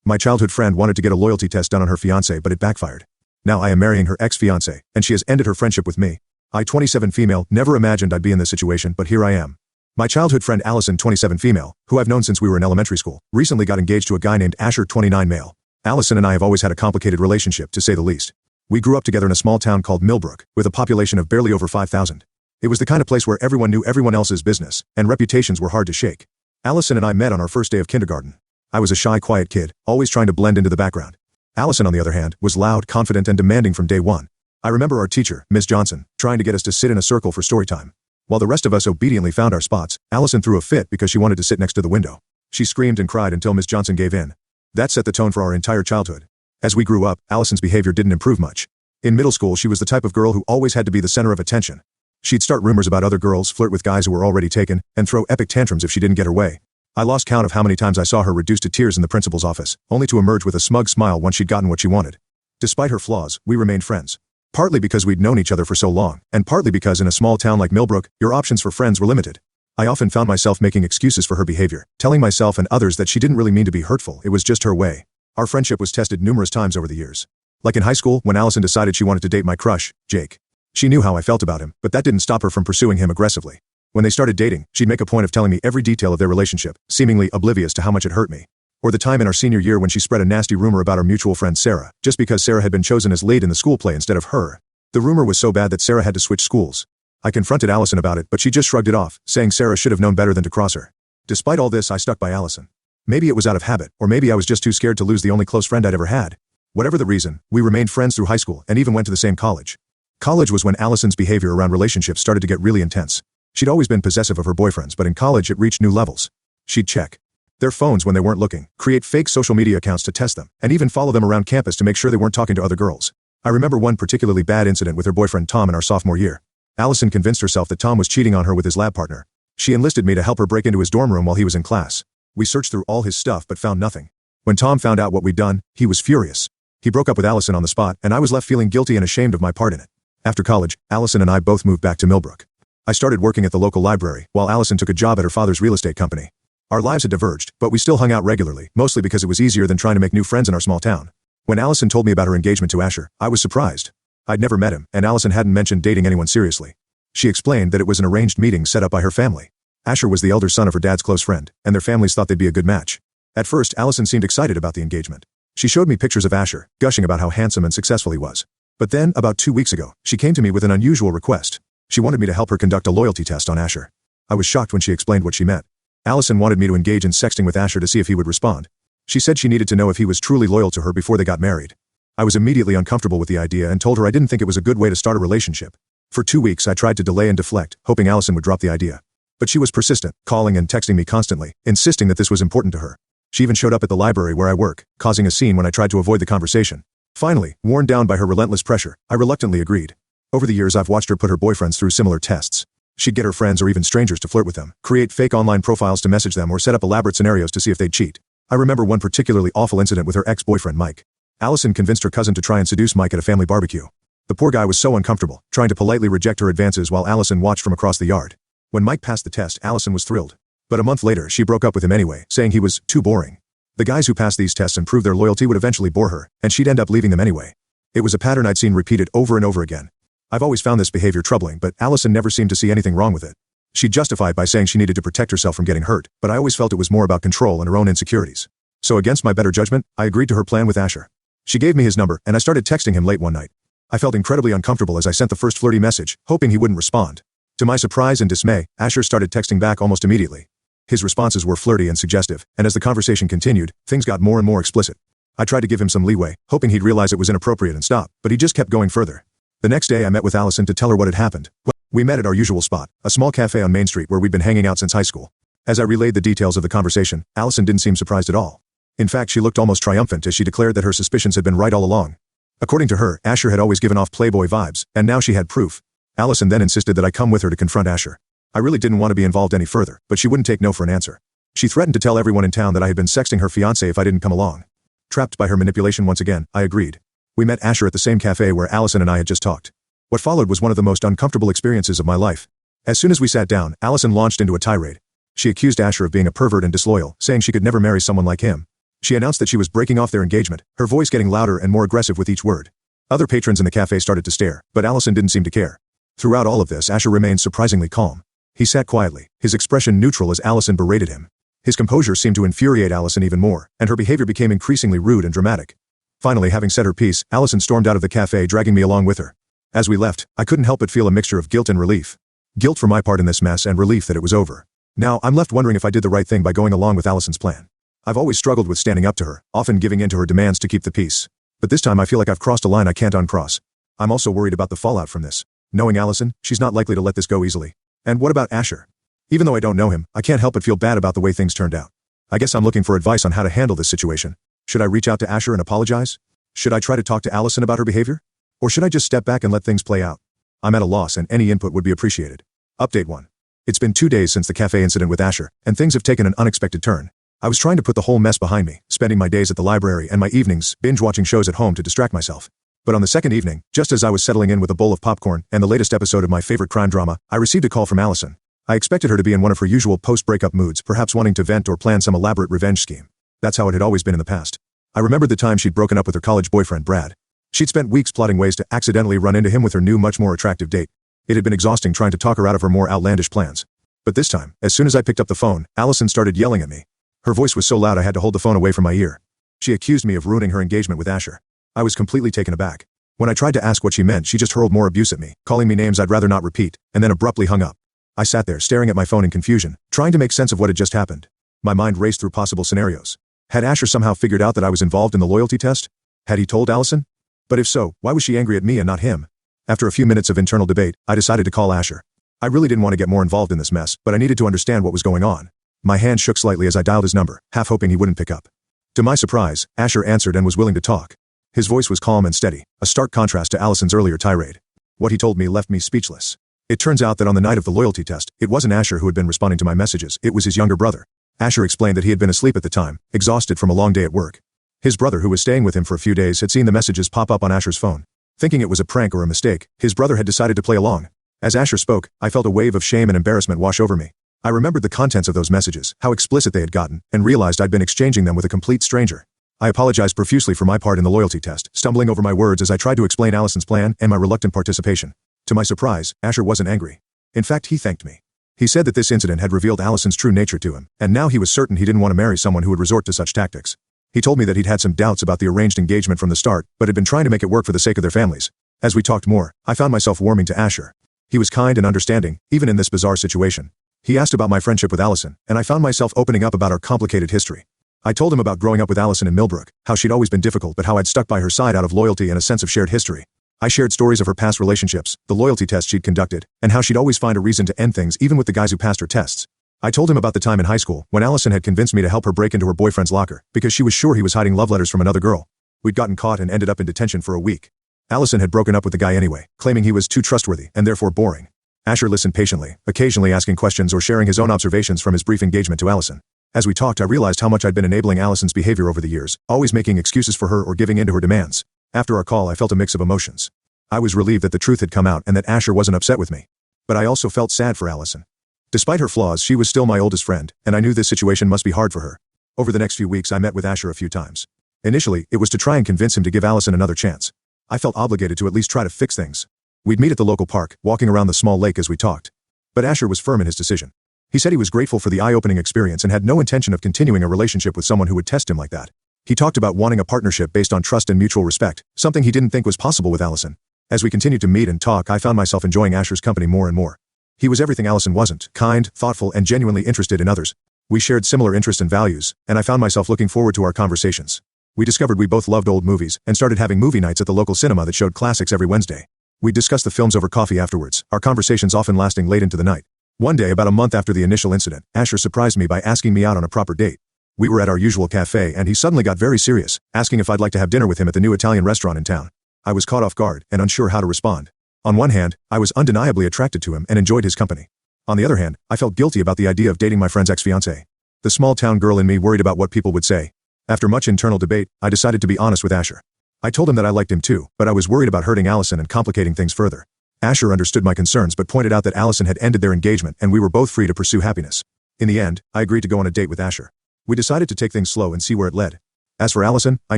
My childhood friend wanted to get a loyalty test done on her fiancé, but it backfired. Now I am marrying her ex-fiancé, and she has ended her friendship with me. I, 27 female, never imagined I'd be in this situation, but here I am. My childhood friend Allison, 27 female, who I've known since we were in elementary school, recently got engaged to a guy named Asher, 29 male. Allison and I have always had a complicated relationship, to say the least. We grew up together in a small town called Millbrook, with a population of barely over 5,000. It was the kind of place where everyone knew everyone else's business, and reputations were hard to shake. Allison and I met on our first day of kindergarten. I was a shy, quiet kid, always trying to blend into the background. Allison, on the other hand, was loud, confident, and demanding from day one. I remember our teacher, Miss Johnson, trying to get us to sit in a circle for story time. While the rest of us obediently found our spots, Allison threw a fit because she wanted to sit next to the window. She screamed and cried until Miss Johnson gave in. That set the tone for our entire childhood. As we grew up, Allison's behavior didn't improve much. In middle school, she was the type of girl who always had to be the center of attention. She'd start rumors about other girls, flirt with guys who were already taken, and throw epic tantrums if she didn't get her way. I lost count of how many times I saw her reduced to tears in the principal's office, only to emerge with a smug smile once she'd gotten what she wanted. Despite her flaws, we remained friends. Partly because we'd known each other for so long, and partly because in a small town like Millbrook, your options for friends were limited. I often found myself making excuses for her behavior, telling myself and others that she didn't really mean to be hurtful, it was just her way. Our friendship was tested numerous times over the years. Like in high school, when Allison decided she wanted to date my crush, Jake. She knew how I felt about him, but that didn't stop her from pursuing him aggressively. When they started dating, she'd make a point of telling me every detail of their relationship, seemingly oblivious to how much it hurt me. Or the time in our senior year when she spread a nasty rumor about our mutual friend Sarah, just because Sarah had been chosen as lead in the school play instead of her. The rumor was so bad that Sarah had to switch schools. I confronted Allison about it, but she just shrugged it off, saying Sarah should have known better than to cross her. Despite all this, I stuck by Allison. Maybe it was out of habit, or maybe I was just too scared to lose the only close friend I'd ever had. Whatever the reason, we remained friends through high school and even went to the same college. College was when Allison's behavior around relationships started to get really intense. She'd always been possessive of her boyfriends, but in college it reached new levels. She'd check their phones when they weren't looking, create fake social media accounts to test them, and even follow them around campus to make sure they weren't talking to other girls. I remember one particularly bad incident with her boyfriend Tom in our sophomore year. Allison convinced herself that Tom was cheating on her with his lab partner. She enlisted me to help her break into his dorm room while he was in class. We searched through all his stuff but found nothing. When Tom found out what we'd done, he was furious. He broke up with Allison on the spot, and I was left feeling guilty and ashamed of my part in it. After college, Allison and I both moved back to Millbrook. I started working at the local library, while Allison took a job at her father's real estate company. Our lives had diverged, but we still hung out regularly, mostly because it was easier than trying to make new friends in our small town. When Allison told me about her engagement to Asher, I was surprised. I'd never met him, and Allison hadn't mentioned dating anyone seriously. She explained that it was an arranged meeting set up by her family. Asher was the elder son of her dad's close friend, and their families thought they'd be a good match. At first, Allison seemed excited about the engagement. She showed me pictures of Asher, gushing about how handsome and successful he was. But then, about 2 weeks ago, she came to me with an unusual request. She wanted me to help her conduct a loyalty test on Asher. I was shocked when she explained what she meant. Allison wanted me to engage in sexting with Asher to see if he would respond. She said she needed to know if he was truly loyal to her before they got married. I was immediately uncomfortable with the idea and told her I didn't think it was a good way to start a relationship. For 2 weeks I tried to delay and deflect, hoping Allison would drop the idea. But she was persistent, calling and texting me constantly, insisting that this was important to her. She even showed up at the library where I work, causing a scene when I tried to avoid the conversation. Finally, worn down by her relentless pressure, I reluctantly agreed. Over the years I've watched her put her boyfriends through similar tests. She'd get her friends or even strangers to flirt with them, create fake online profiles to message them, or set up elaborate scenarios to see if they'd cheat. I remember one particularly awful incident with her ex-boyfriend Mike. Allison convinced her cousin to try and seduce Mike at a family barbecue. The poor guy was so uncomfortable, trying to politely reject her advances while Allison watched from across the yard. When Mike passed the test, Allison was thrilled. But a month later, she broke up with him anyway, saying he was too boring. The guys who passed these tests and proved their loyalty would eventually bore her, and she'd end up leaving them anyway. It was a pattern I'd seen repeated over and over again. I've always found this behavior troubling, but Allison never seemed to see anything wrong with it. She justified by saying she needed to protect herself from getting hurt, but I always felt it was more about control and her own insecurities. So against my better judgment, I agreed to her plan with Asher. She gave me his number, and I started texting him late one night. I felt incredibly uncomfortable as I sent the first flirty message, hoping he wouldn't respond. To my surprise and dismay, Asher started texting back almost immediately. His responses were flirty and suggestive, and as the conversation continued, things got more and more explicit. I tried to give him some leeway, hoping he'd realize it was inappropriate and stop, but he just kept going further. The next day I met with Allison to tell her what had happened. We met at our usual spot, a small cafe on Main Street where we'd been hanging out since high school. As I relayed the details of the conversation, Allison didn't seem surprised at all. In fact, she looked almost triumphant as she declared that her suspicions had been right all along. According to her, Asher had always given off playboy vibes, and now she had proof. Allison then insisted that I come with her to confront Asher. I really didn't want to be involved any further, but she wouldn't take no for an answer. She threatened to tell everyone in town that I had been sexting her fiancé if I didn't come along. Trapped by her manipulation once again, I agreed. We met Asher at the same cafe where Allison and I had just talked. What followed was one of the most uncomfortable experiences of my life. As soon as we sat down, Allison launched into a tirade. She accused Asher of being a pervert and disloyal, saying she could never marry someone like him. She announced that she was breaking off their engagement, her voice getting louder and more aggressive with each word. Other patrons in the cafe started to stare, but Allison didn't seem to care. Throughout all of this, Asher remained surprisingly calm. He sat quietly, his expression neutral as Allison berated him. His composure seemed to infuriate Allison even more, and her behavior became increasingly rude and dramatic. Finally, having said her piece, Allison stormed out of the cafe, dragging me along with her. As we left, I couldn't help but feel a mixture of guilt and relief. Guilt for my part in this mess and relief that it was over. Now, I'm left wondering if I did the right thing by going along with Allison's plan. I've always struggled with standing up to her, often giving in to her demands to keep the peace. But this time I feel like I've crossed a line I can't uncross. I'm also worried about the fallout from this. Knowing Allison, she's not likely to let this go easily. And what about Asher? Even though I don't know him, I can't help but feel bad about the way things turned out. I guess I'm looking for advice on how to handle this situation. Should I reach out to Asher and apologize? Should I try to talk to Allison about her behavior? Or should I just step back and let things play out? I'm at a loss and any input would be appreciated. Update 1. It's been 2 days since the cafe incident with Asher, and things have taken an unexpected turn. I was trying to put the whole mess behind me, spending my days at the library and my evenings binge-watching shows at home to distract myself. But on the second evening, just as I was settling in with a bowl of popcorn and the latest episode of my favorite crime drama, I received a call from Allison. I expected her to be in one of her usual post-breakup moods, perhaps wanting to vent or plan some elaborate revenge scheme. That's how it had always been in the past. I remembered the time she'd broken up with her college boyfriend, Brad. She'd spent weeks plotting ways to accidentally run into him with her new, much more attractive date. It had been exhausting trying to talk her out of her more outlandish plans. But this time, as soon as I picked up the phone, Allison started yelling at me. Her voice was so loud I had to hold the phone away from my ear. She accused me of ruining her engagement with Asher. I was completely taken aback. When I tried to ask what she meant, she just hurled more abuse at me, calling me names I'd rather not repeat, and then abruptly hung up. I sat there staring at my phone in confusion, trying to make sense of what had just happened. My mind raced through possible scenarios. Had Asher somehow figured out that I was involved in the loyalty test? Had he told Allison? But if so, why was she angry at me and not him? After a few minutes of internal debate, I decided to call Asher. I really didn't want to get more involved in this mess, but I needed to understand what was going on. My hand shook slightly as I dialed his number, half hoping he wouldn't pick up. To my surprise, Asher answered and was willing to talk. His voice was calm and steady, a stark contrast to Allison's earlier tirade. What he told me left me speechless. It turns out that on the night of the loyalty test, it wasn't Asher who had been responding to my messages, it was his younger brother. Asher explained that he had been asleep at the time, exhausted from a long day at work. His brother, who was staying with him for a few days, had seen the messages pop up on Asher's phone. Thinking it was a prank or a mistake, his brother had decided to play along. As Asher spoke, I felt a wave of shame and embarrassment wash over me. I remembered the contents of those messages, how explicit they had gotten, and realized I'd been exchanging them with a complete stranger. I apologized profusely for my part in the loyalty test, stumbling over my words as I tried to explain Allison's plan and my reluctant participation. To my surprise, Asher wasn't angry. In fact, he thanked me. He said that this incident had revealed Allison's true nature to him, and now he was certain he didn't want to marry someone who would resort to such tactics. He told me that he'd had some doubts about the arranged engagement from the start, but had been trying to make it work for the sake of their families. As we talked more, I found myself warming to Asher. He was kind and understanding, even in this bizarre situation. He asked about my friendship with Allison, and I found myself opening up about our complicated history. I told him about growing up with Allison in Millbrook, how she'd always been difficult but how I'd stuck by her side out of loyalty and a sense of shared history. I shared stories of her past relationships, the loyalty test she'd conducted, and how she'd always find a reason to end things even with the guys who passed her tests. I told him about the time in high school when Allison had convinced me to help her break into her boyfriend's locker because she was sure he was hiding love letters from another girl. We'd gotten caught and ended up in detention for a week. Allison had broken up with the guy anyway, claiming he was too trustworthy and therefore boring. Asher listened patiently, occasionally asking questions or sharing his own observations from his brief engagement to Allison. As we talked, I realized how much I'd been enabling Allison's behavior over the years, always making excuses for her or giving in to her demands. After our call, I felt a mix of emotions. I was relieved that the truth had come out and that Asher wasn't upset with me. But I also felt sad for Allison. Despite her flaws, she was still my oldest friend, and I knew this situation must be hard for her. Over the next few weeks, I met with Asher a few times. Initially, it was to try and convince him to give Allison another chance. I felt obligated to at least try to fix things. We'd meet at the local park, walking around the small lake as we talked. But Asher was firm in his decision. He said he was grateful for the eye-opening experience and had no intention of continuing a relationship with someone who would test him like that. He talked about wanting a partnership based on trust and mutual respect, something he didn't think was possible with Allison. As we continued to meet and talk, I found myself enjoying Asher's company more and more. He was everything Allison wasn't, kind, thoughtful, and genuinely interested in others. We shared similar interests and values, and I found myself looking forward to our conversations. We discovered we both loved old movies and started having movie nights at the local cinema that showed classics every Wednesday. We'd discuss the films over coffee afterwards, our conversations often lasting late into the night. One day, about a month after the initial incident, Asher surprised me by asking me out on a proper date. We were at our usual cafe and he suddenly got very serious, asking if I'd like to have dinner with him at the new Italian restaurant in town. I was caught off guard and unsure how to respond. On one hand, I was undeniably attracted to him and enjoyed his company. On the other hand, I felt guilty about the idea of dating my friend's ex-fiancé. The small-town girl in me worried about what people would say. After much internal debate, I decided to be honest with Asher. I told him that I liked him too, but I was worried about hurting Allison and complicating things further. Asher understood my concerns but pointed out that Allison had ended their engagement and we were both free to pursue happiness. In the end, I agreed to go on a date with Asher. We decided to take things slow and see where it led. As for Allison, I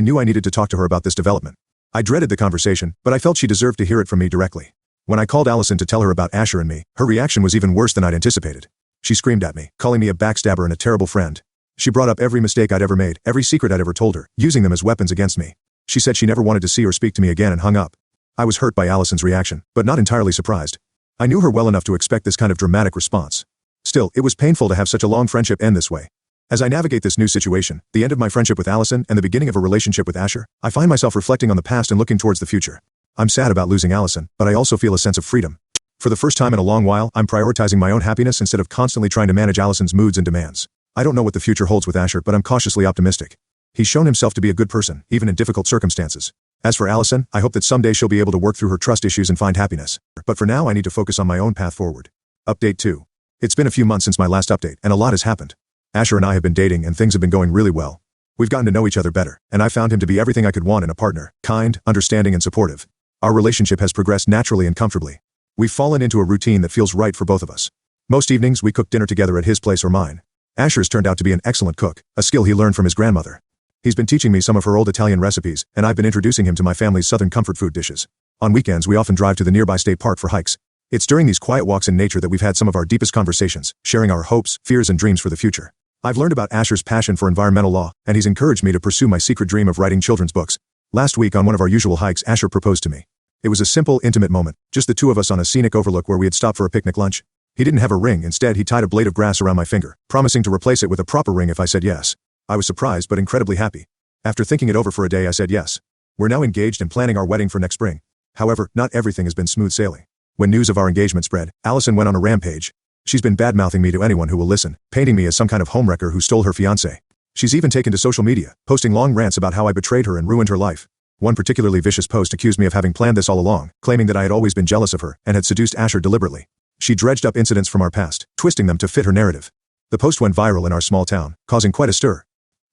knew I needed to talk to her about this development. I dreaded the conversation, but I felt she deserved to hear it from me directly. When I called Allison to tell her about Asher and me, her reaction was even worse than I'd anticipated. She screamed at me, calling me a backstabber and a terrible friend. She brought up every mistake I'd ever made, every secret I'd ever told her, using them as weapons against me. She said she never wanted to see or speak to me again and hung up. I was hurt by Allison's reaction, but not entirely surprised. I knew her well enough to expect this kind of dramatic response. Still, it was painful to have such a long friendship end this way. As I navigate this new situation, the end of my friendship with Allison and the beginning of a relationship with Asher, I find myself reflecting on the past and looking towards the future. I'm sad about losing Allison, but I also feel a sense of freedom. For the first time in a long while, I'm prioritizing my own happiness instead of constantly trying to manage Allison's moods and demands. I don't know what the future holds with Asher, but I'm cautiously optimistic. He's shown himself to be a good person, even in difficult circumstances. As for Allison, I hope that someday she'll be able to work through her trust issues and find happiness. But for now, I need to focus on my own path forward. Update 2. It's been a few months since my last update, and a lot has happened. Asher and I have been dating, and things have been going really well. We've gotten to know each other better, and I found him to be everything I could want in a partner: kind, understanding, and supportive. Our relationship has progressed naturally and comfortably. We've fallen into a routine that feels right for both of us. Most evenings, we cook dinner together at his place or mine. Asher's turned out to be an excellent cook, a skill he learned from his grandmother. He's been teaching me some of her old Italian recipes, and I've been introducing him to my family's southern comfort food dishes. On weekends, we often drive to the nearby state park for hikes. It's during these quiet walks in nature that we've had some of our deepest conversations, sharing our hopes, fears, and dreams for the future. I've learned about Asher's passion for environmental law, and he's encouraged me to pursue my secret dream of writing children's books. Last week, on one of our usual hikes, Asher proposed to me. It was a simple, intimate moment, just the two of us on a scenic overlook where we had stopped for a picnic lunch. He didn't have a ring. Instead, he tied a blade of grass around my finger, promising to replace it with a proper ring if I said yes. I was surprised but incredibly happy. After thinking it over for a day, I said yes. We're now engaged and planning our wedding for next spring. However, not everything has been smooth sailing. When news of our engagement spread, Allison went on a rampage. She's been bad-mouthing me to anyone who will listen, painting me as some kind of homewrecker who stole her fiancé. She's even taken to social media, posting long rants about how I betrayed her and ruined her life. One particularly vicious post accused me of having planned this all along, claiming that I had always been jealous of her and had seduced Asher deliberately. She dredged up incidents from our past, twisting them to fit her narrative. The post went viral in our small town, causing quite a stir.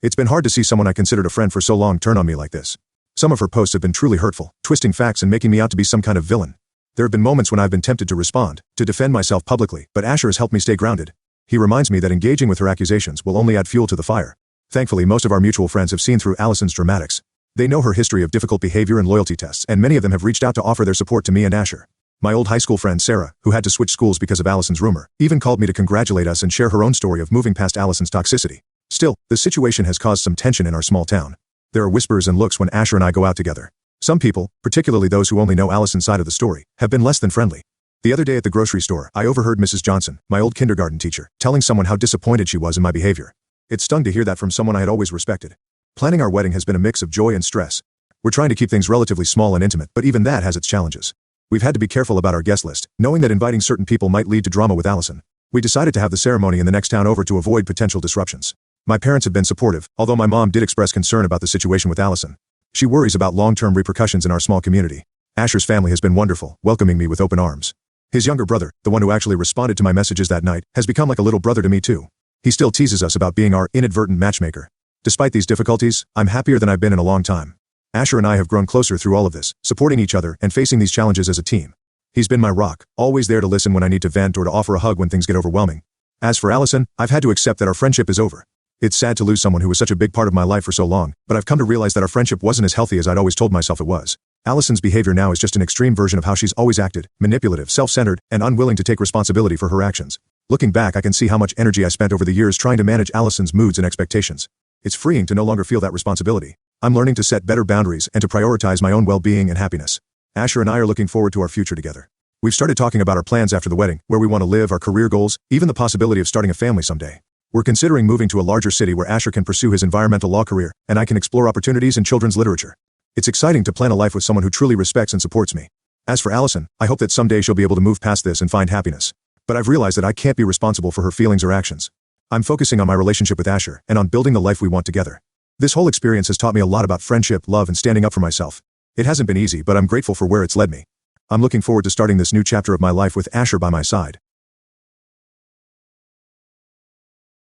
It's been hard to see someone I considered a friend for so long turn on me like this. Some of her posts have been truly hurtful, twisting facts and making me out to be some kind of villain. There have been moments when I've been tempted to respond, to defend myself publicly, but Asher has helped me stay grounded. He reminds me that engaging with her accusations will only add fuel to the fire. Thankfully, most of our mutual friends have seen through Allison's dramatics. They know her history of difficult behavior and loyalty tests, and many of them have reached out to offer their support to me and Asher. My old high school friend Sarah, who had to switch schools because of Allison's rumor, even called me to congratulate us and share her own story of moving past Allison's toxicity. Still, the situation has caused some tension in our small town. There are whispers and looks when Asher and I go out together. Some people, particularly those who only know Allison's side of the story, have been less than friendly. The other day at the grocery store, I overheard Mrs. Johnson, my old kindergarten teacher, telling someone how disappointed she was in my behavior. It stung to hear that from someone I had always respected. Planning our wedding has been a mix of joy and stress. We're trying to keep things relatively small and intimate, but even that has its challenges. We've had to be careful about our guest list, knowing that inviting certain people might lead to drama with Allison. We decided to have the ceremony in the next town over to avoid potential disruptions. My parents have been supportive, although my mom did express concern about the situation with Allison. She worries about long-term repercussions in our small community. Asher's family has been wonderful, welcoming me with open arms. His younger brother, the one who actually responded to my messages that night, has become like a little brother to me too. He still teases us about being our inadvertent matchmaker. Despite these difficulties, I'm happier than I've been in a long time. Asher and I have grown closer through all of this, supporting each other and facing these challenges as a team. He's been my rock, always there to listen when I need to vent or to offer a hug when things get overwhelming. As for Allison, I've had to accept that our friendship is over. It's sad to lose someone who was such a big part of my life for so long, but I've come to realize that our friendship wasn't as healthy as I'd always told myself it was. Allison's behavior now is just an extreme version of how she's always acted, manipulative, self-centered, and unwilling to take responsibility for her actions. Looking back, I can see how much energy I spent over the years trying to manage Allison's moods and expectations. It's freeing to no longer feel that responsibility. I'm learning to set better boundaries and to prioritize my own well-being and happiness. Asher and I are looking forward to our future together. We've started talking about our plans after the wedding, where we want to live, our career goals, even the possibility of starting a family someday. We're considering moving to a larger city where Asher can pursue his environmental law career, and I can explore opportunities in children's literature. It's exciting to plan a life with someone who truly respects and supports me. As for Allison, I hope that someday she'll be able to move past this and find happiness. But I've realized that I can't be responsible for her feelings or actions. I'm focusing on my relationship with Asher and on building the life we want together. This whole experience has taught me a lot about friendship, love, and standing up for myself. It hasn't been easy, but I'm grateful for where it's led me. I'm looking forward to starting this new chapter of my life with Asher by my side.